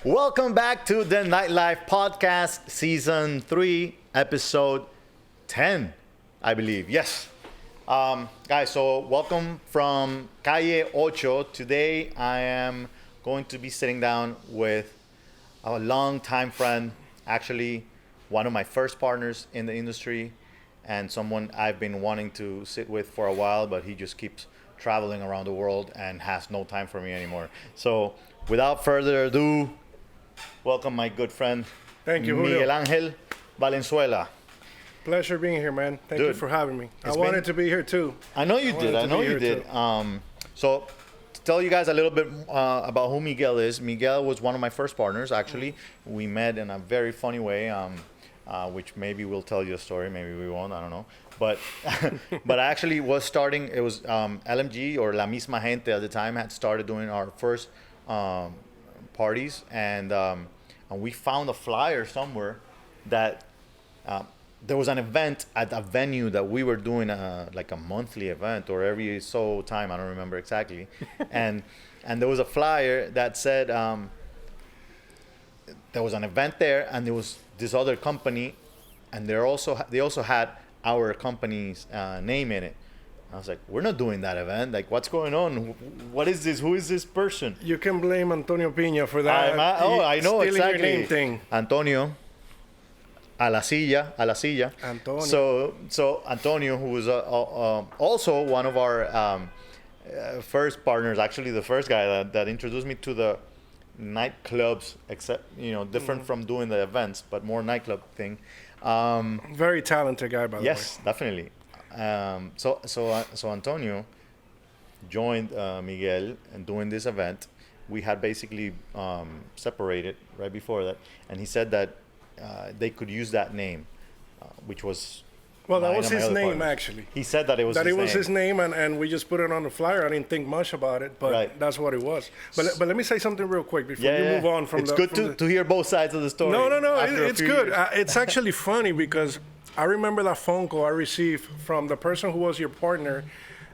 Welcome back to the Nightlife Podcast, Season 3, Episode 10, I believe. Yes. Guys, so welcome from Calle Ocho. Today, I am going to be sitting down with a longtime friend, actually one of my first partners in the industry, and someone I've been wanting to sit with for a while, but he just keeps traveling around the world and has no time for me anymore. So without further ado, welcome my good friend, Thank you, Miguel Julio. Angel Valenzuela. Pleasure being here, man. Thank you Dude, for having me. I it's wanted been- to be here too. I know you did. wanted I to know be you here did. too. So to tell you guys a little bit about who Miguel is. Miguel was one of my first partners. Actually, we met in a very funny way, which maybe we'll tell you a story. Maybe we won't. I don't know. But but I actually was starting. It was LMG or La Misma Gente at the time had started doing our first parties, and we found a flyer somewhere that. There was an event at a venue that we were doing like a monthly event or every so time, I don't remember exactly, and there was a flyer that said there was an event there, and there was this other company, and they also had our company's name in it. I was like, we're not doing that event. Like, what's going on? What is this? Who is this person? You can blame Antonio Pina for that. I know Stealing exactly. Your name thing. Antonio. A la silla. Antonio. So Antonio, who was also one of our first partners, actually the first guy that introduced me to the nightclubs, except different from doing the events, but more nightclub thing. Very talented guy, by the way. Yes, definitely. So Antonio joined Miguel in doing this event. We had basically separated right before that, and he said that they could use that name, which was Well, that mine was and my his other name, partners. actually. He said that it was His name, and we just put it on the flyer. I didn't think much about it, but Right. that's what it was. But let me say something real quick before Yeah, you yeah. move on from it's the... good from to, the- to hear both sides of the story. No, after a it's few good. years. It's actually funny because I remember that phone call I received from the person who was your partner,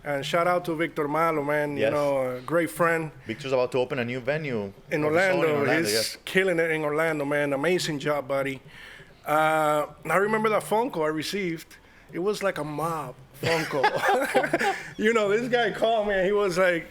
and shout out to Victor Malo, man. Yes. A great friend Victor's about to open a new venue in of his own Orlando. He's yes. killing it in Orlando, man. Amazing job, buddy. I remember that phone call I received. It was like a mob phone call. This guy called me and he was like,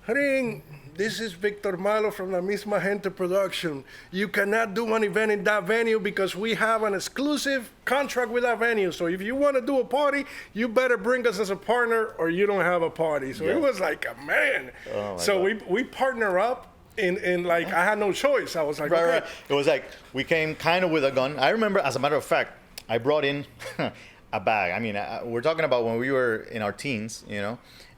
"Ring, this is Victor Malo from La Misma Gente production. You cannot do an event in that venue because we have an exclusive contract with that venue. So if you want to do a party, you better bring us as a partner or you don't have a party." So Yeah. it was like, man. Oh, my So God. we partner up in like, I had no choice. I was like, Right, okay. right. It was like we came kind of with a gun. I remember, as a matter of fact, I brought in a bag. I mean, we're talking about when we were in our teens,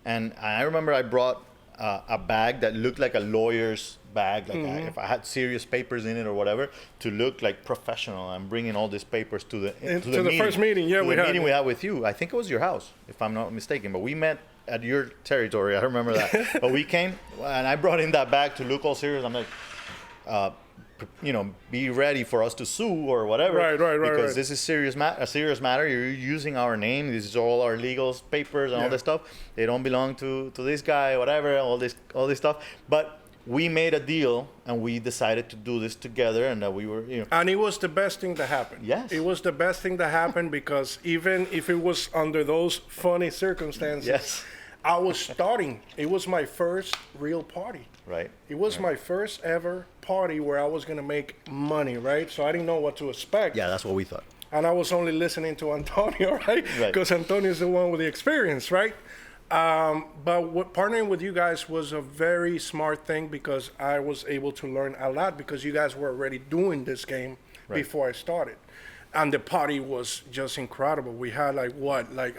and I remember I brought a bag that looked like a lawyer's bag, like if I had serious papers in it or whatever, to look like professional. I'm bringing all these papers to the meeting. First meeting, yeah, to we the had. meeting we had with you. I think it was your house, if I'm not mistaken, but we met at your territory. I remember that. But we came, and I brought in that bag to look all serious. I'm like, be ready for us to sue or whatever. Right, Because right. this is a serious matter. You're using our name. This is all our legal papers and all Yeah. this stuff. They don't belong to this guy, whatever. All this stuff. But we made a deal, and we decided to do this together, and that we were, And it was the best thing to happen. Yes. It was the best thing to happen because even if it was under those funny circumstances, Yes. I was starting. It was my first real party. right. It was my first ever party where I was going to make money, right? So I didn't know what to expect. Yeah, that's what we thought. And I was only listening to Antonio, right? Right. Because Antonio's the one with the experience, right? But partnering with you guys was a very smart thing because I was able to learn a lot because you guys were already doing this game before I started. And the party was just incredible. We had like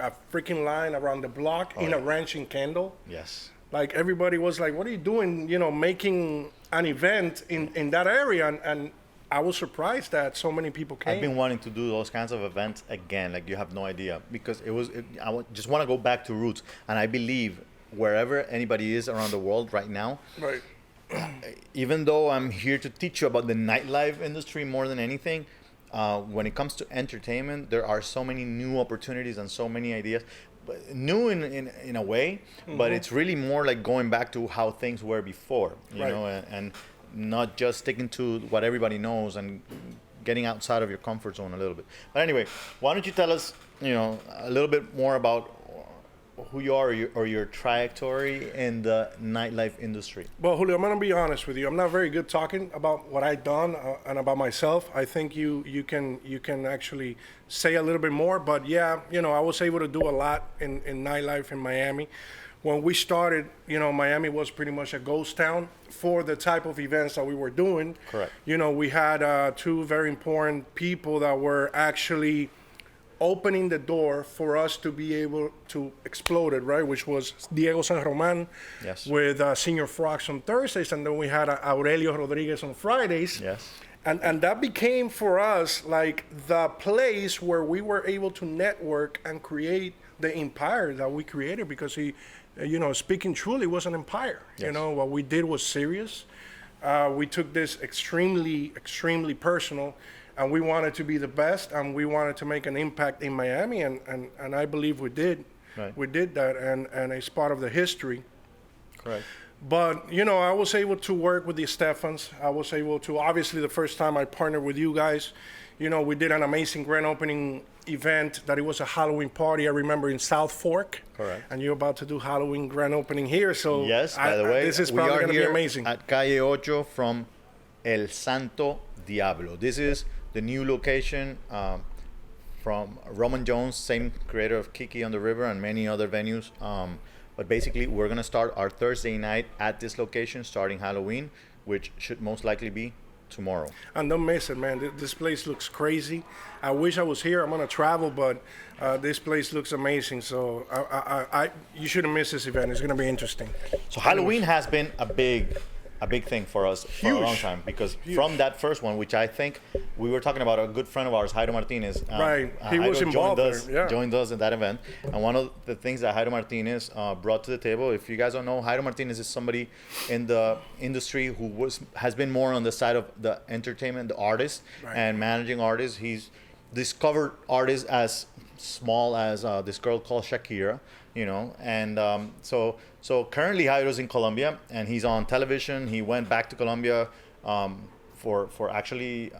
a freaking line around the block in a ranching candle. Yes. Like everybody was like, "What are you doing? Making an event in that area?" And I was surprised that so many people came. I've been wanting to do those kinds of events again, like you have no idea, because just want to go back to roots, and I believe wherever anybody is around the world right now, Right. even though I'm here to teach you about the nightlife industry more than anything, when it comes to entertainment, there are so many new opportunities and so many ideas. New in a way, but it's really more like going back to how things were before, you Right. know, and not just sticking to what everybody knows and getting outside of your comfort zone a little bit. But anyway, why don't you tell us, a little bit more about who you are or your trajectory in the nightlife industry? Well, Julio, I'm going to be honest with you. I'm not very good talking about what I've done and about myself. I think you can actually say a little bit more. But yeah, I was able to do a lot in nightlife in Miami. When we started, Miami was pretty much a ghost town for the type of events that we were doing. Correct. We had two very important people that were actually opening the door for us to be able to explode it, right? Which was Diego San Roman, yes, with Senior Frogs on Thursdays, and then we had Aurelio Rodriguez on Fridays. Yes. And that became for us like the place where we were able to network and create the empire that we created, because he, speaking truly, was an empire. Yes. What we did was serious. We took this extremely, extremely personal, and we wanted to be the best, and we wanted to make an impact in Miami, and I believe we did. Right. We did that, and it's part of the history. Correct. But, I was able to work with the Stefans. I was able to, obviously, the first time I partnered with you guys, we did an amazing grand opening event that it was a Halloween party, I remember, in South Fork. Correct. And you're about to do Halloween grand opening here, so yes, by the way, this is probably going to be amazing. At Calle 8 from El Santo Diablo. This is the new location from Roman Jones, same creator of Kiki on the River and many other venues. But basically, we're going to start our Thursday night at this location starting Halloween, which should most likely be tomorrow. And don't miss it, man. This place looks crazy. I wish I was here. I'm going to travel, but this place looks amazing. So you shouldn't miss this event. It's going to be interesting. So Halloween has been a big thing for us for a long time, because from that first one, which I think we were talking about, a good friend of ours, Jairo Martinez. Right, he was involved joined us in that event. And one of the things that Jairo Martinez brought to the table, if you guys don't know, Jairo Martinez is somebody in the industry who has been more on the side of the entertainment, the artist, and managing artists. He's discovered artists as small as this girl called Shakira, and so currently Jairo's in Colombia, and he's on television. He went back to Colombia for actually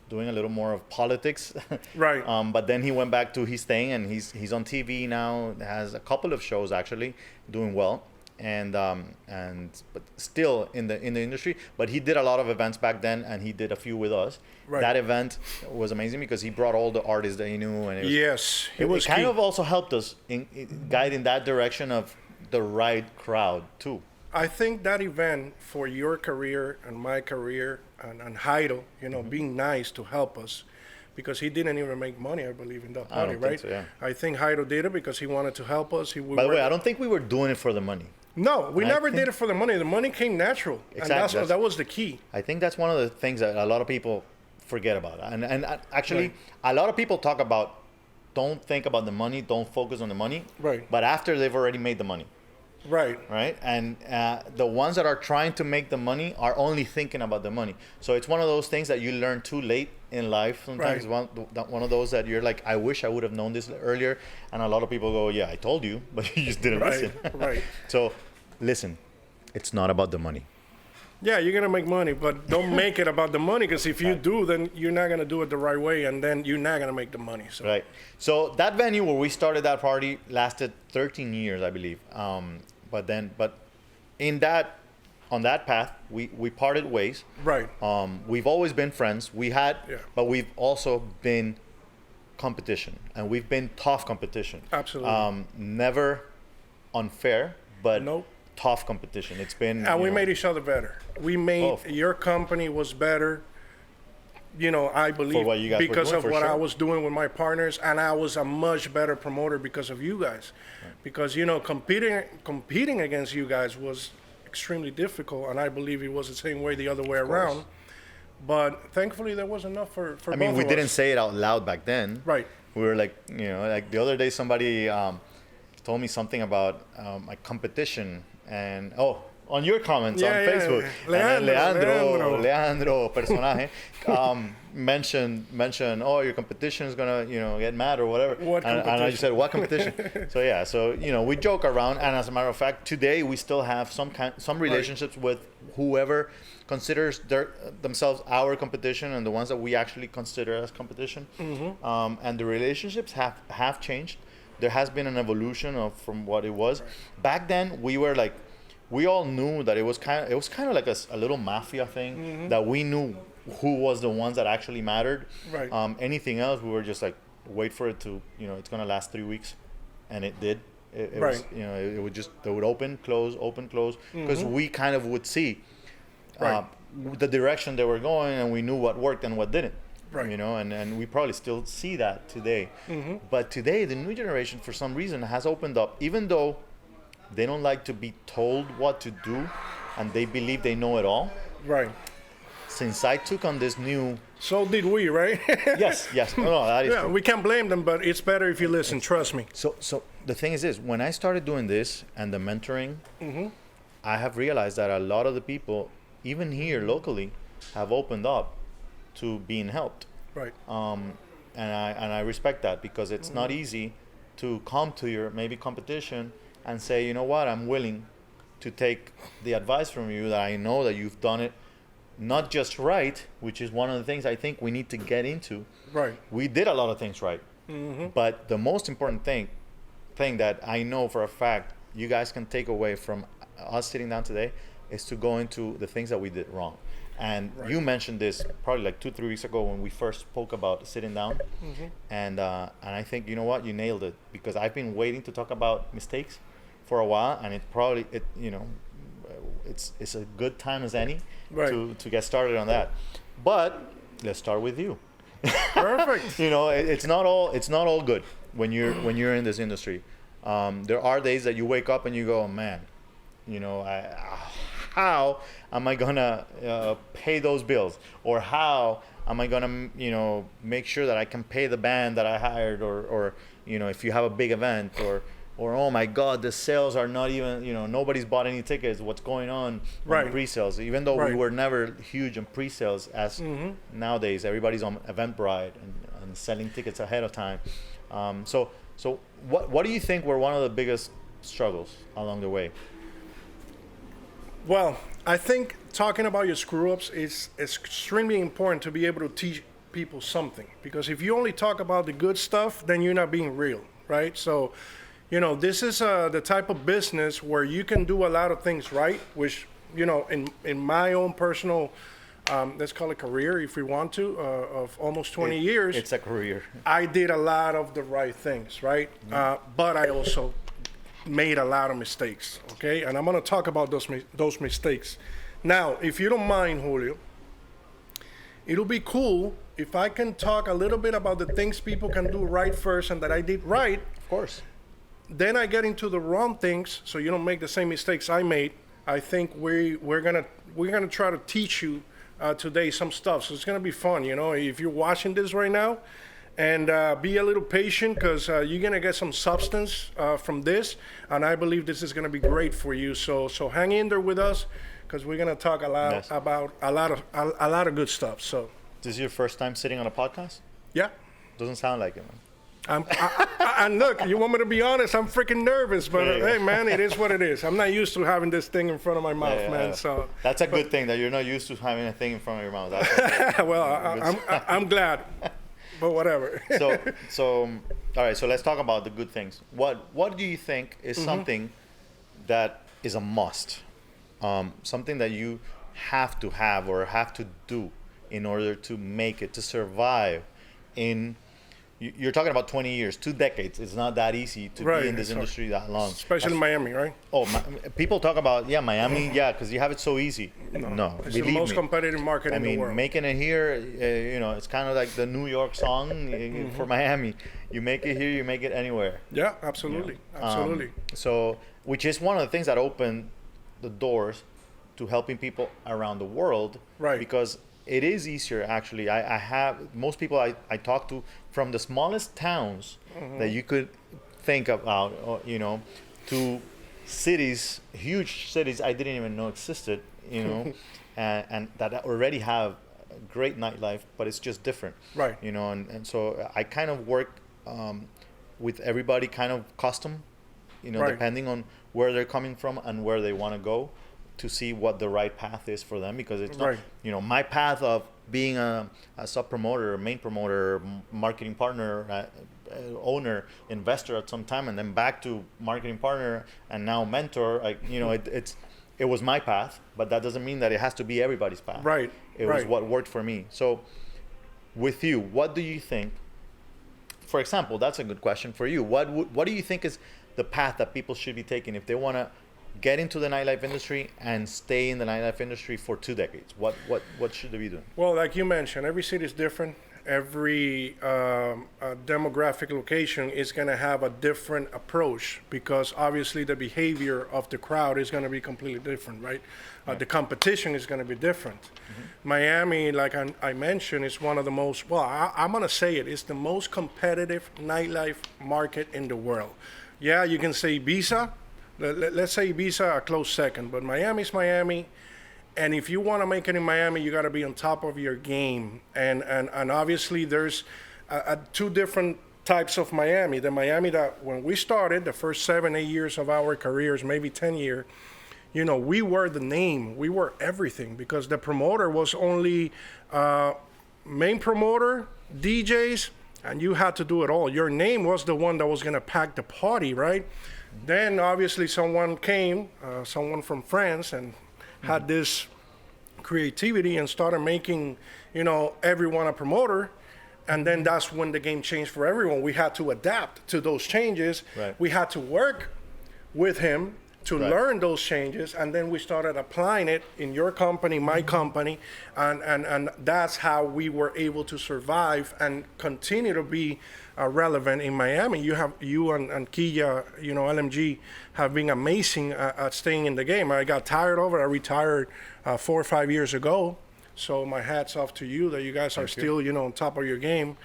doing a little more of politics. Right. But then he went back to his thing, and he's on TV now. Has a couple of shows actually doing well, and but still in the industry. But he did a lot of events back then, and he did a few with us. Right. That event was amazing because he brought all the artists that he knew, and it kind of also helped us in guide in that direction of the right crowd too. I think that event for your career and my career and Jairo, being nice to help us, because he didn't even make money, I believe, in that party, right? Think so, yeah. I think Jairo did it because he wanted to help us. By the way, I don't think we were doing it for the money. No, we never did it for the money. The money came natural. Exactly. And that was the key. I think that's one of the things that a lot of people forget about. And actually, a lot of people talk about, don't think about the money, don't focus on the money. Right. But after they've already made the money. Right. Right. And the ones that are trying to make the money are only thinking about the money. So it's one of those things that you learn too late in life. Sometimes one of those that you're like, I wish I would have known this earlier. And a lot of people go, yeah, I told you, but you just didn't listen. Right. So listen, it's not about the money. Yeah, you're going to make money, but don't make it about the money, because if you do, then you're not going to do it the right way, and then you're not going to make the money. So. Right. So that venue where we started that party lasted 13 years, I believe. But on that path, we parted ways. Right. We've always been friends. But we've also been competition, and we've been tough competition. Absolutely. Never unfair, but nope. Tough competition. It's been. And we made each other better. We made your company was better. I believe because of what I was doing with my partners, and I was a much better promoter because of you guys. Right. Because competing against you guys was extremely difficult, and I believe it was the same way the other way around. But thankfully, there was enough for both of us. We didn't say it out loud back then. Right. We were like the other day somebody told me something about my competition. And on your comments on Yeah, Facebook. yeah. And then Leandro, personaje, mentioned, oh, your competition is gonna, get mad or whatever. What and I just said, what competition? So we joke around, and as a matter of fact, today we still have some relationships with whoever considers themselves our competition and the ones that we actually consider as competition. And the relationships have changed. There has been an evolution from what it was. Back then, we all knew that it was kind of like a little mafia thing, that we knew who was the ones that actually mattered. Right. Anything else, we were just like, wait for it to, it's gonna last 3 weeks, and it did. It Right. was, they would open, close, because we kind of would see Right. the direction they were going, and we knew what worked and what didn't. Right. And we probably still see that today. But today, the new generation, for some reason, has opened up, even though they don't like to be told what to do, and they believe they know it all. Right. Since I took on this new... So did we, right? Yes. No, that is Yeah, true. we can't blame them, but it's better if you listen. Trust me. So the thing is this, when I started doing this and the mentoring, I have realized that a lot of the people, even here locally, have opened up to being helped. Right. And I respect that, because it's not easy to come to your maybe competition and say, you know what, I'm willing to take the advice from you, that I know that you've done it not just right, which is one of the things I think we need to get into. Right. We did a lot of things right. But the most important thing that I know for a fact you guys can take away from us sitting down today is to go into the things that we did wrong. And you mentioned this probably like 2-3 weeks ago when we first spoke about sitting down. And I think, you know what, you nailed it, because I've been waiting to talk about mistakes for a while, and it's a good time as any to get started on that. But let's start with you. Perfect. It's not all good when you're in this industry. There are days that you wake up and you go, oh, man, how am I gonna pay those bills, or how am I gonna make sure that I can pay the band that I hired, or if you have a big event, or oh my God, the sales are not even, nobody's bought any tickets. What's going on in pre-sales? Even though we were never huge in pre-sales, as nowadays everybody's on Eventbrite and selling tickets ahead of time. So what do you think were one of the biggest struggles along the way? Well, I think talking about your screw-ups is extremely important to be able to teach people something. Because if you only talk about the good stuff, then you're not being real, right? So, this is the type of business where you can do a lot of things right, which, in my own personal, let's call it career, if we want to, of almost 20 years. It's a career. I did a lot of the right things, right? But I also made a lot of mistakes, okay? And I'm gonna talk about those mistakes. Now, if you don't mind, Julio, it'll be cool if I can talk a little bit about the things people can do right first and that I did right. Of course. Then I get into the wrong things, so you don't make the same mistakes I made. I think we're gonna try to teach you today some stuff, so it's gonna be fun. If you're watching this right now, and be a little patient, because you're gonna get some substance from this, and I believe this is gonna be great for you. So hang in there with us, because we're gonna talk a lot about a lot of good stuff. So this is your first time sitting on a podcast? Yeah. Doesn't sound like it, man. And look, you want me to be honest? I'm freaking nervous, but hey, man, it is what it is. I'm not used to having this thing in front of my mouth, man. So that's a good thing, that you're not used to having a thing in front of your mouth. That's well, I'm glad, but whatever. So all right. So let's talk about the good things. What do you think is something that is a must? Something that you have to have or have to do in order to make it, to survive in. You're talking about 20 years, 2 decades. It's not that easy to be in this industry that long. Especially in Miami, right? Oh, people talk about, Miami, because you have it so easy. No, it's the most competitive market in the world. Making it here, it's kind of like the New York song for Miami. You make it here, you make it anywhere. Yeah, absolutely. Absolutely. So, which is one of the things that opened the doors to helping people around the world. Right. Because it is easier, actually. I have most people I talk to from the smallest towns that you could think about, to cities, huge cities I didn't even know existed, you know, and that already have great nightlife, but it's just different, Right. you know, and so I kind of work with everybody kind of custom, you know, Right. depending on where they're coming from and where they want to go, to see what the right path is for them, because it's not, Right. you know, my path of being a sub promoter, main promoter, marketing partner, owner, investor at some time, and then back to marketing partner, and now mentor. You know, it was my path, but that doesn't mean that it has to be everybody's path. Right. It was what worked for me. So, with you, what do you think? For example, that's a good question for you. What do you think is the path that people should be taking if they want to get into the nightlife industry and stay in the nightlife industry for 2 decades? What should they be doing? Well, like you mentioned, every city is different. Every demographic location is going to have a different approach, because obviously the behavior of the crowd is going to be completely different, right? The competition is going to be different. Mm-hmm. Miami, like I mentioned, is one of the most, well, I'm going to say it's the most competitive nightlife market in the world. Yeah, you can say Ibiza. Let's say Ibiza a close second, but Miami's Miami. And if you want to make it in Miami, you got to be on top of your game. And obviously there's two different types of Miami. The Miami that when we started, the first 7-8 years of our careers, maybe 10 years, you know, we were the name. We were everything, because the promoter was only main promoter, DJs, and you had to do it all. Your name was the one that was going to pack the party, right? Then obviously someone came, someone from France, and had this creativity and started making, you know, everyone a promoter. And then that's when the game changed for everyone. We had to adapt to those changes. Right. We had to work with him to Right. learn those changes, and then we started applying it in your company, my company, and that's how we were able to survive and continue to be relevant in Miami. You and Kia, you know, LMG, have been amazing at staying in the game. I got tired of it. I retired 4 or 5 years ago, so my hat's off to you that you guys are still, you know, on top of your game.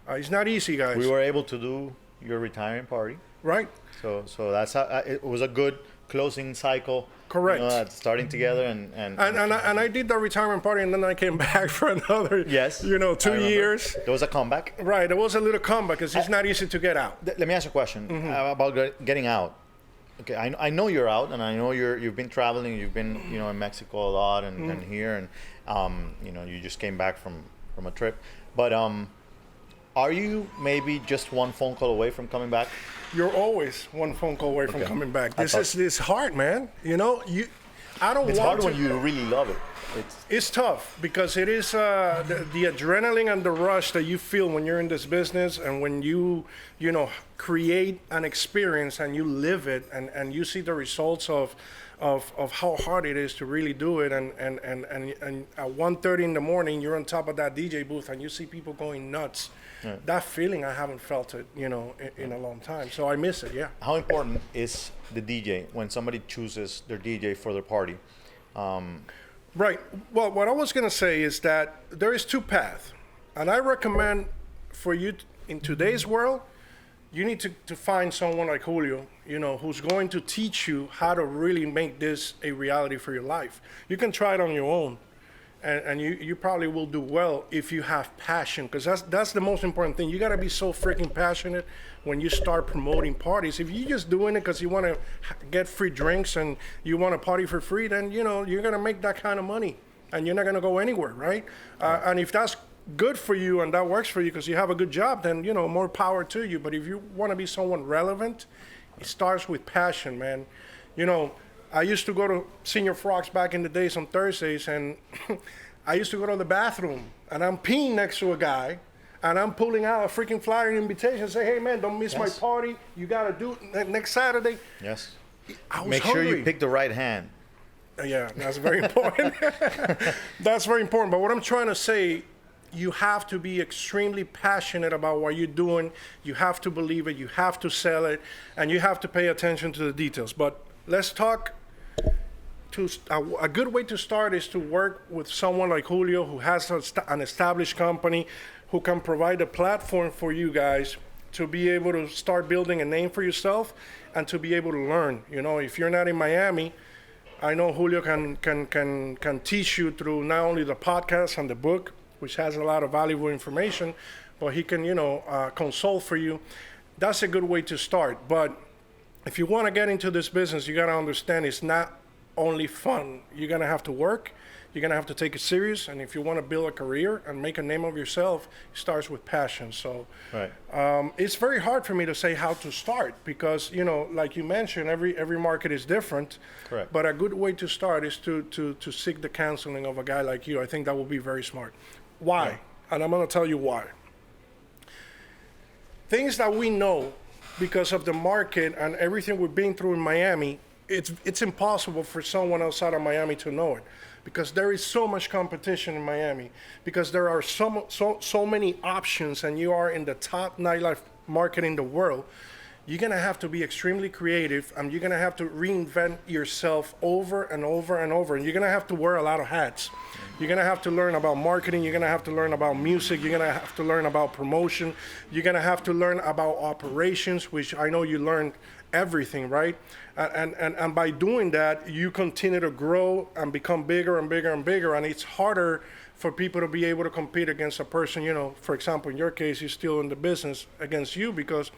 It's not easy, guys. We were able to do your retirement party, right? so that's how it was a good closing cycle. Correct. You know, starting together and I did the retirement party, and then I came back for another, yes, you know, 2 years. There was a comeback. Right, there was a little comeback, because it's not easy to get out. Let me ask you a question about getting out. Okay, I know you're out, and I know you've been traveling. You've been, you know, in Mexico a lot, and here, and you know, you just came back from a trip. But are you maybe just one phone call away from coming back? You're always one phone call away from coming back. This hard, man. You know, I don't It's want hard to. when you really love it. It's tough, because it is the adrenaline and the rush that you feel when you're in this business, and when you know, create an experience and you live it, and you see the results of how hard it is to really do it, and at 1:30 in the morning you're on top of that DJ booth and you see people going nuts. Right. That feeling, I haven't felt it, you know, in a long time. So I miss it, yeah. How important is the DJ when somebody chooses their DJ for their party? Right. Well, what I was going to say is that there is two paths. And I recommend for you, in today's world, you need to find someone like Julio, you know, who's going to teach you how to really make this a reality for your life. You can try it on your own. And you probably will do well if you have passion, because that's the most important thing. You got to be so freaking passionate when you start promoting parties. If you're just doing it because you want to get free drinks and you want to party for free, then, you know, you're going to make that kind of money and you're not going to go anywhere, right? And if that's good for you and that works for you because you have a good job, then, you know, more power to you. But if you want to be someone relevant, it starts with passion, man. You know, I used to go to Senior Frogs back in the days on Thursdays, and I used to go to the bathroom, and I'm peeing next to a guy, and I'm pulling out a freaking flyer and invitation and say, hey, man, don't miss my party. You got to do it next Saturday. Yes. I was Make hungry. sure you pick the right hand. Yeah, that's very important. That's very important. But what I'm trying to say, you have to be extremely passionate about what you're doing. You have to believe it. You have to sell it. And you have to pay attention to the details. But let's talk. A good way to start is to work with someone like Julio, who has an established company, who can provide a platform for you guys to be able to start building a name for yourself and to be able to learn. You know, if you're not in Miami, I know Julio can teach you through not only the podcast and the book, which has a lot of valuable information, but he can, consult for you. That's a good way to start. But if you want to get into this business, you got to understand it's not only fun. You're going to have to work. You're going to have to take it serious. And if you want to build a career and make a name of yourself, it starts with passion. So Right. It's very hard for me to say how to start because, like you mentioned, every market is different. Correct. But a good way to start is to seek the counseling of a guy like you. I think that would be very smart. Why? Yeah. And I'm going to tell you why. Things that we know because of the market and everything we've been through in Miami, it's impossible for someone outside of Miami to know it because there is so much competition in Miami, because there are so many options and you are in the top nightlife market in the world. You're going to have to be extremely creative and you're going to have to reinvent yourself over and over and over. And you're going to have to wear a lot of hats. You're going to have to learn about marketing. You're going to have to learn about music. You're going to have to learn about promotion. You're going to have to learn about operations, which I know you learned everything, right? And by doing that, you continue to grow and become bigger and bigger and bigger. And it's harder for people to be able to compete against a person, for example, in your case, you're still in the business against you because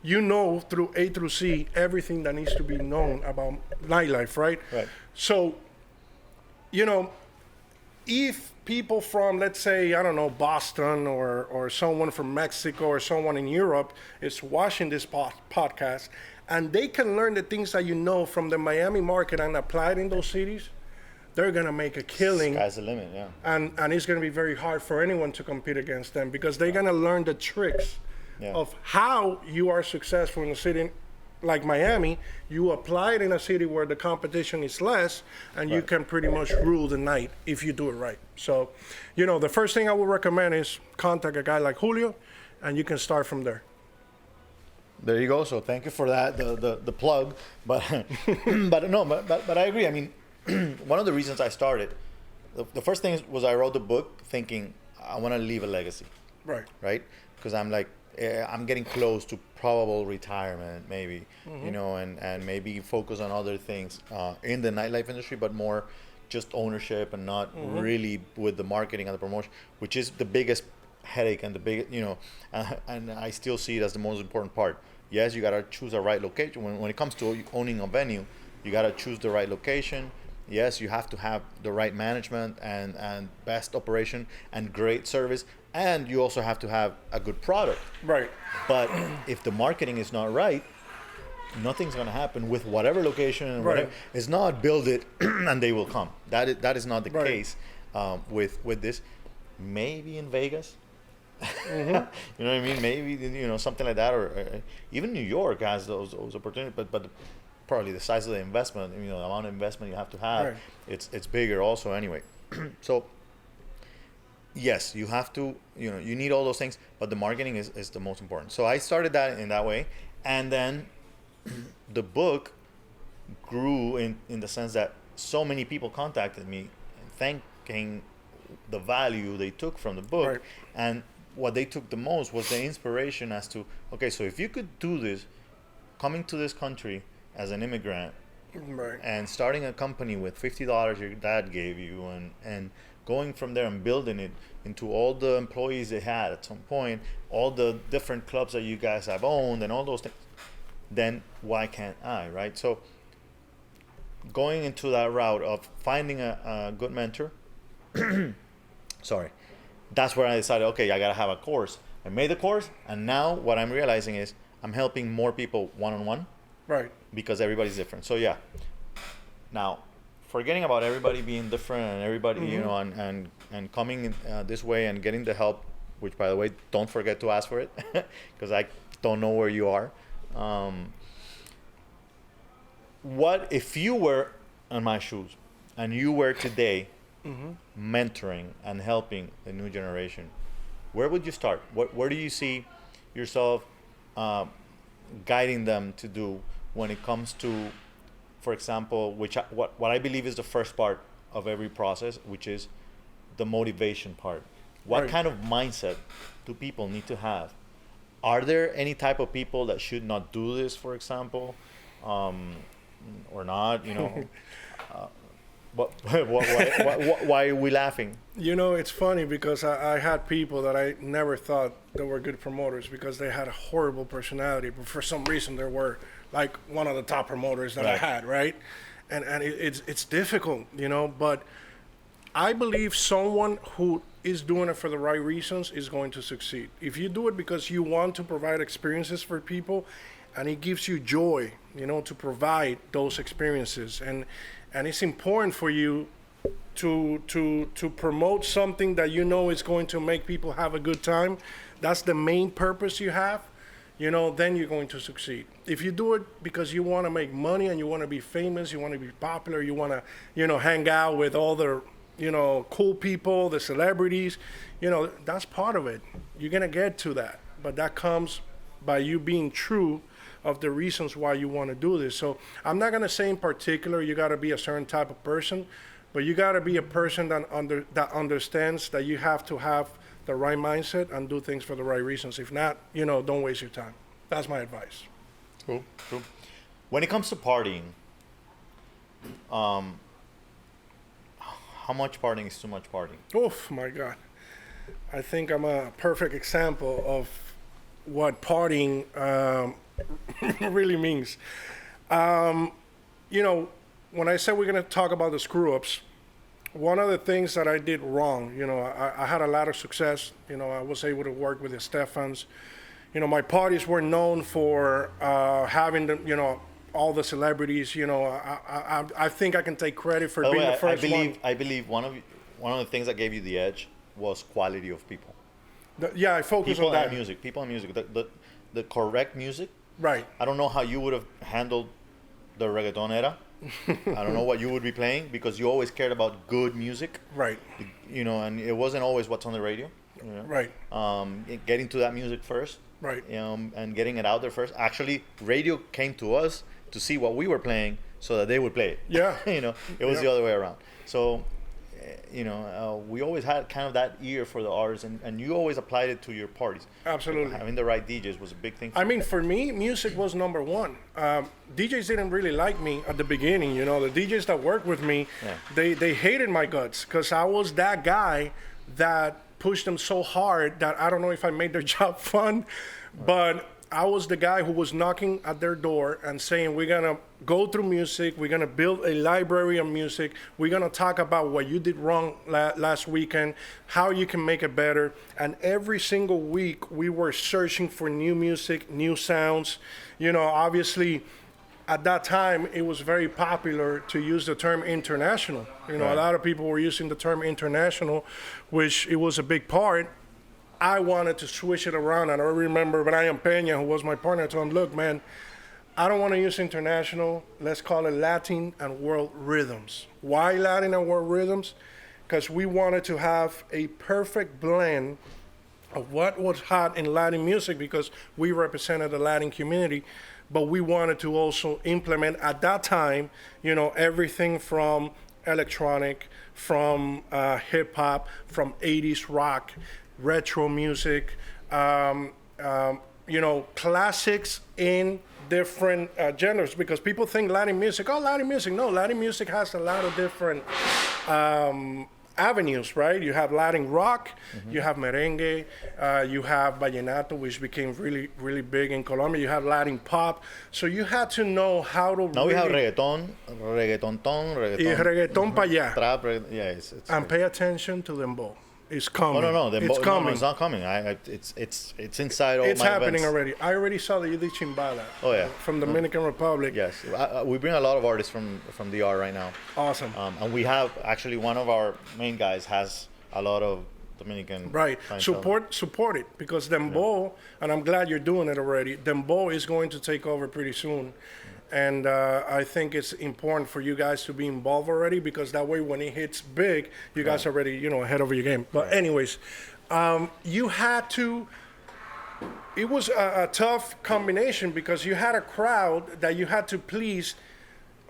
you know through A through C everything that needs to be known about nightlife, right? Right. So, if people from, let's say, I don't know, Boston or someone from Mexico or someone in Europe is watching this podcast and they can learn the things that you know from the Miami market and apply it in those cities, they're going to make a killing. Sky's the limit, yeah. And it's going to be very hard for anyone to compete against them because they're going to learn the tricks. Yeah. Of how you are successful in a city like Miami. You apply it in a city where the competition is less and you Right. can pretty much rule the night if you do it right. So, the first thing I would recommend is contact a guy like Julio and you can start from there. There you go. So thank you for that, the plug. But but I agree. I mean, one of the reasons I started, the first thing was I wrote the book thinking I want to leave a legacy, Right. right? Because I'm like, I'm getting close to probable retirement, maybe, and maybe focus on other things in the nightlife industry, but more just ownership and not really with the marketing and the promotion, which is the biggest headache and the biggest, and I still see it as the most important part. Yes, you got to choose a right location. When it comes to owning a venue, you got to choose the right location. Yes, you have to have the right management and best operation and great service. And you also have to have a good product. Right. But if the marketing is not right, nothing's going to happen with whatever location and whatever. Right. It's not build it and they will come. That is not the Right. case with this. Maybe in Vegas. You know what I mean? Maybe something like that, or even New York has those opportunities. But probably the size of the investment, the amount of investment you have to have, Right. it's bigger also anyway. So. Yes, you have to, you need all those things, but the marketing is the most important. So I started that in that way. And then the book grew in the sense that so many people contacted me thanking the value they took from the book. Right. And what they took the most was the inspiration as to, okay, so if you could do this, coming to this country as an immigrant, Right. and starting a company with $50 your dad gave you and going from there and building it into all the employees they had at some point, all the different clubs that you guys have owned and all those things, then why can't I, right? So going into that route of finding a good mentor, sorry, that's where I decided, okay, I gotta have a course. I made the course, and now what I'm realizing is I'm helping more people one-on-one, Right. because everybody's different. So yeah. Now, forgetting about everybody being different and everybody, and coming this way and getting the help, which by the way, don't forget to ask for it, because I don't know where you are. What if you were in my shoes and you were today mentoring and helping the new generation? Where would you start? Where do you see yourself guiding them to do when it comes to, for example, what I believe is the first part of every process, which is the motivation part. What Right. kind of mindset do people need to have Are there any type of people that should not do this, for example, or not? Why are we laughing? It's funny because I had people that I never thought that were good promoters because they had a horrible personality, but for some reason they were like one of the top promoters that I had, right? And it's difficult, but I believe someone who is doing it for the right reasons is going to succeed. If you do it because you want to provide experiences for people and it gives you joy, to provide those experiences, and it's important for you to promote something that is going to make people have a good time. That's the main purpose you have. Then you're going to succeed. If you do it because you want to make money and you want to be famous, you want to be popular, you want to, hang out with all the, cool people, the celebrities, that's part of it. You're going to get to that. But that comes by you being true of the reasons why you want to do this. So I'm not going to say in particular you got to be a certain type of person, but you got to be a person that understands that you have to have the right mindset and do things for the right reasons. If not, don't waste your time. That's my advice. Cool. When it comes to partying, how much partying is too much partying? Oh my God. I think I'm a perfect example of what partying really means. When I said we're going to talk about the screw-ups, one of the things that I did wrong, I had a lot of success. I was able to work with the Stefans. My parties were known for having all the celebrities. I think I can take credit for being the first one. I believe one of the things that gave you the edge was quality of people. I focus on that. People and music. The correct music. Right. I don't know how you would have handled the reggaeton era. I don't know what you would be playing because you always cared about good music. Right. And it wasn't always what's on the radio. Right. Getting to that music first. Right. And getting it out there first. Actually, radio came to us to see what we were playing so that they would play it. Yeah. It was the other way around. So, we always had kind of that ear for the artists, and you always applied it to your parties. Absolutely. Having the right DJs was a big thing. For me, music was number one. DJs didn't really like me at the beginning. The DJs that worked with me, they hated my guts because I was that guy that pushed them so hard that I don't know if I made their job fun, but I was the guy who was knocking at their door and saying, we're going to go through music. We're going to build a library of music. We're going to talk about what you did wrong last weekend, how you can make it better. And every single week, we were searching for new music, new sounds. Obviously, at that time, it was very popular to use the term international. A lot of people were using the term international, which it was a big part. I wanted to switch it around, and I remember Brian Peña, who was my partner, I told him, look, man, I don't want to use international. Let's call it Latin and world rhythms. Why Latin and world rhythms? Because we wanted to have a perfect blend of what was hot in Latin music because we represented the Latin community, but we wanted to also implement at that time, everything from electronic, from hip hop, from 80s rock, retro music, classics in different genres, because people think Latin music, Latin music. No, Latin music has a lot of different avenues, right? You have Latin rock, you have merengue, you have vallenato, which became really, really big in Colombia. You have Latin pop. So you had to know how to. Now we have reggaeton pa' allá. Trap, it's and pay attention to dembow. It's coming. No. It's coming. No, it's not coming. It's inside all my It's happening events. already. I already saw the Yudi Chimbala. Oh yeah. From Dominican Republic. Yes, we bring a lot of artists from DR right now. Awesome. And we have actually one of our main guys has a lot of Dominican. Right. Support it, because dembow, and I'm glad you're doing it already. Dembow is going to take over pretty soon. And I think it's important for you guys to be involved already, because that way when it hits big, you guys are already, ahead of your game. But anyways, you had to, it was a tough combination, because you had a crowd that you had to please,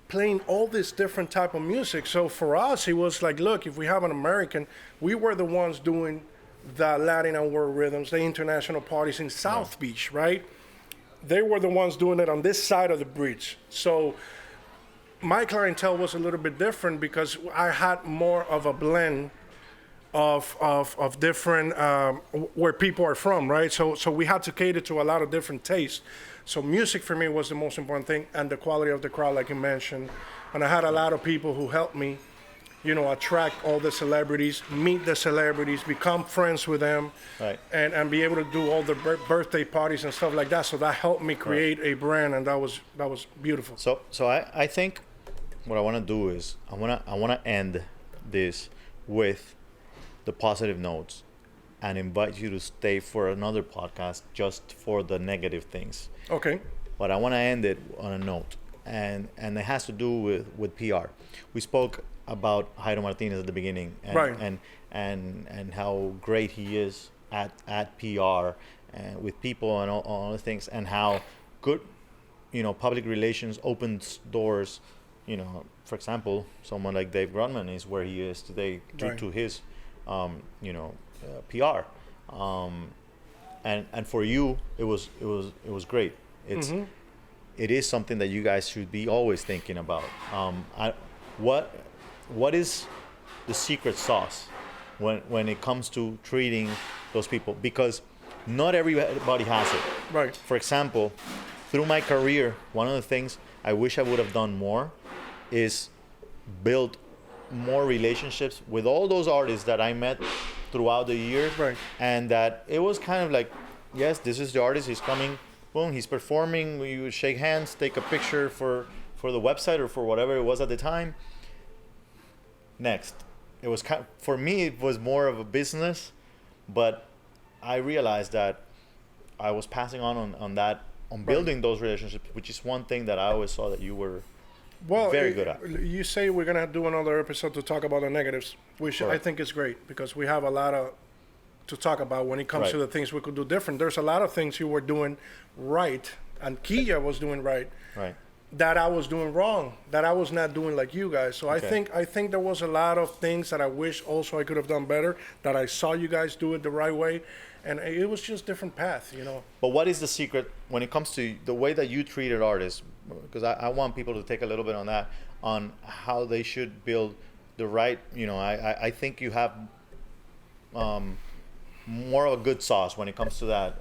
playing all this different type of music. So for us, it was like, look, if we have an American, we were the ones doing the Latin and world rhythms, the international parties in South Beach, right? They were the ones doing it on this side of the bridge. So my clientele was a little bit different because I had more of a blend of different where people are from, right? So we had to cater to a lot of different tastes. So music for me was the most important thing, and the quality of the crowd, like you mentioned. And I had a lot of people who helped me, attract all the celebrities, meet the celebrities, become friends with them, Right. and be able to do all the birthday parties and stuff like that. So that helped me create a brand, and that was beautiful. So I think what I want to do is I want to end this with the positive notes and invite you to stay for another podcast just for the negative things. Okay. But I want to end it on a note, and it has to do with PR. We spoke about Jairo Martinez at the beginning, and Right. and how great he is at PR and with people and all the things, and how good public relations opens doors. For example, someone like Dave Grunman is where he is today due Right. to his PR, and for you it was great. It is something that you guys should be always thinking about. What is the secret sauce when it comes to treating those people? Because not everybody has it. Right. For example, through my career, one of the things I wish I would have done more is build more relationships with all those artists that I met throughout the years. Right. And that it was kind of like, yes, this is the artist, he's coming, boom, he's performing, we would shake hands, take a picture for the website or for whatever it was at the time. Next. It was for me, it was more of a business, but I realized that I was passing on building those relationships, which is one thing that I always saw that you were very good at. You say we're going to do another episode to talk about the negatives, which I think is great because we have a lot to talk about when it comes to the things we could do different. There's a lot of things you were doing right and Kia was doing right. Right. That I was doing wrong, that I was not doing like you guys. So Okay. I think there was a lot of things that I wish also I could have done better, that I saw you guys do it the right way. And it was just different path, But what is the secret when it comes to the way that you treated artists? Because I want people to take a little bit on that, on how they should build the right, I think you have more of a good sauce when it comes to that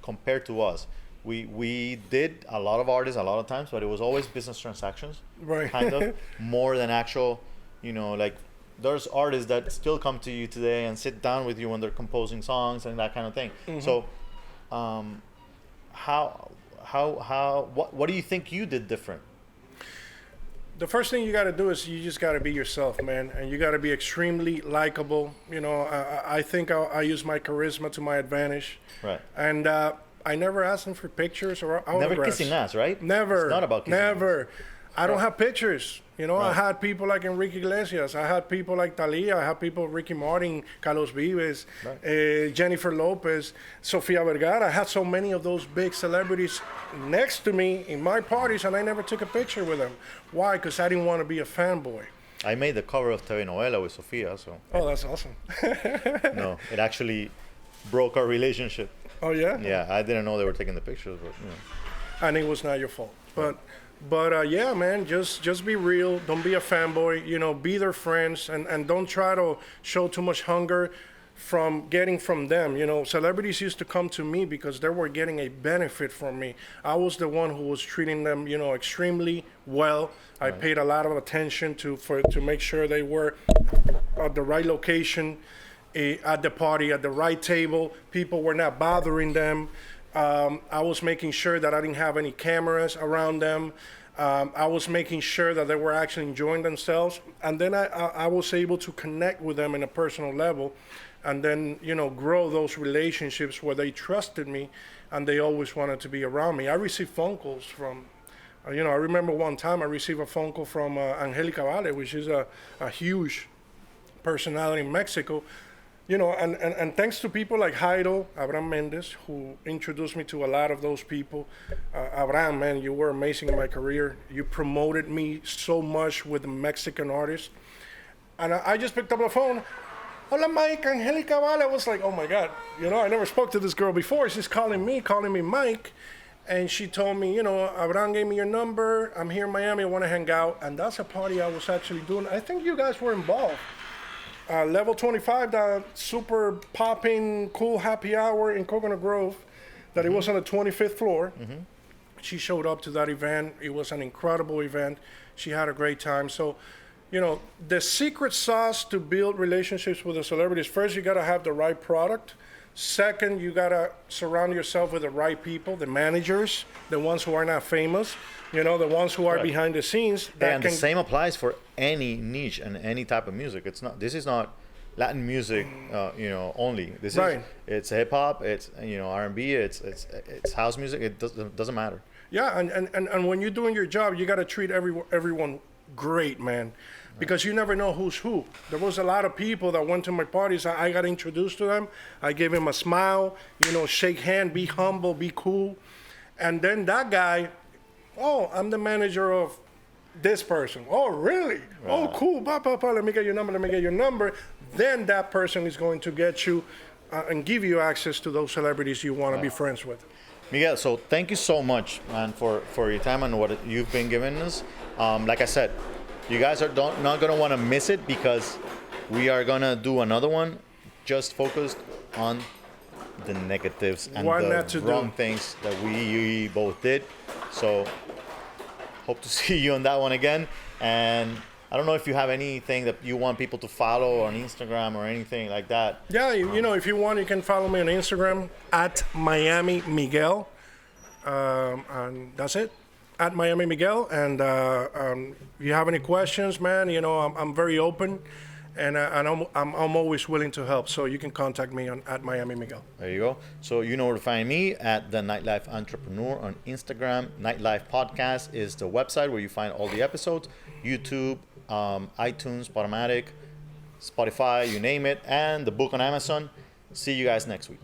compared to us. We did a lot of artists a lot of times, but it was always business transactions, Right. kind of, more than actual, like there's artists that still come to you today and sit down with you when they're composing songs and that kind of thing. Mm-hmm. So, what do you think you did different? The first thing you got to do is you just got to be yourself, man, and you got to be extremely likable. I think I use my charisma to my advantage. Right. And I never asked them for pictures or autographs. Never kissing ass, right? Never. It's not about kissing Never. ass. I don't have pictures. I Right. had people like Enrique Iglesias. I had people like Thalia. I had people Ricky Martin, Carlos Vives, Jennifer Lopez, Sofia Vergara. I had so many of those big celebrities next to me in my parties, and I never took a picture with them. Why? Because I didn't want to be a fanboy. I made the cover of TV Novela with Sofia, so Oh, that's awesome. no, it actually broke our relationship. Oh, yeah? Yeah, I didn't know they were taking the pictures, but And it was not your fault. But yeah, man, just be real. Don't be a fanboy. Be their friends, and don't try to show too much hunger from getting from them. Celebrities used to come to me because they were getting a benefit from me. I was the one who was treating them, extremely well. I paid a lot of attention to make sure they were at the right location, at the party, at the right table. People were not bothering them. I was making sure that I didn't have any cameras around them. I was making sure that they were actually enjoying themselves. And then I was able to connect with them in a personal level and then, grow those relationships where they trusted me and they always wanted to be around me. I received phone calls from, I remember one time I received a phone call from Angelica Vale, which is a huge personality in Mexico. And thanks to people like Jairo, Abraham Mendez, who introduced me to a lot of those people. Abraham, man, you were amazing in my career. You promoted me so much with the Mexican artists. And I just picked up the phone Hola, Mike, Angelica Vale. I was like, oh my God, I never spoke to this girl before. She's calling me Mike. And she told me, Abraham gave me your number. I'm here in Miami. I want to hang out. And that's a party I was actually doing. I think you guys were involved. Level 25, that super popping, cool happy hour in Coconut Grove, that it was on the 25th floor. She showed up to that event. It was an incredible event. She had a great time. So, the secret sauce to build relationships with the celebrities, first, you got to have the right product. Second, you got to surround yourself with the right people, the managers, the ones who are not famous, the ones who are behind the scenes. And the same applies for any niche and any type of music. This is not Latin music, only. This is it's hip hop, it's R&B, it's house music. It doesn't matter. Yeah, and when you're doing your job, you got to treat everyone great, man. Because you never know who's who. There was a lot of people that went to my parties. I got introduced to them. I gave him a smile, shake hand, be humble, be cool. And then that guy, oh, I'm the manager of this person. Oh, really? Right. Oh, cool. Let me get your number. Then that person is going to get you and give you access to those celebrities you want to be friends with. Miguel, so thank you so much, man, for your time and what you've been giving us. Like I said, you guys are not going to want to miss it, because we are going to do another one just focused on the negatives and the wrong things that we both did. So hope to see you on that one again. And I don't know if you have anything that you want people to follow on Instagram or anything like that. Yeah, if you want, you can follow me on Instagram at Miami Miguel. And that's it. At Miami Miguel, and if you have any questions, man, I'm very open, and I'm always willing to help. So you can contact me at Miami Miguel. There you go. So you know where to find me, at the Nightlife Entrepreneur on Instagram. Nightlife Podcast is the website where you find all the episodes. YouTube, iTunes, Podomatic, Spotify, you name it, and the book on Amazon. See you guys next week.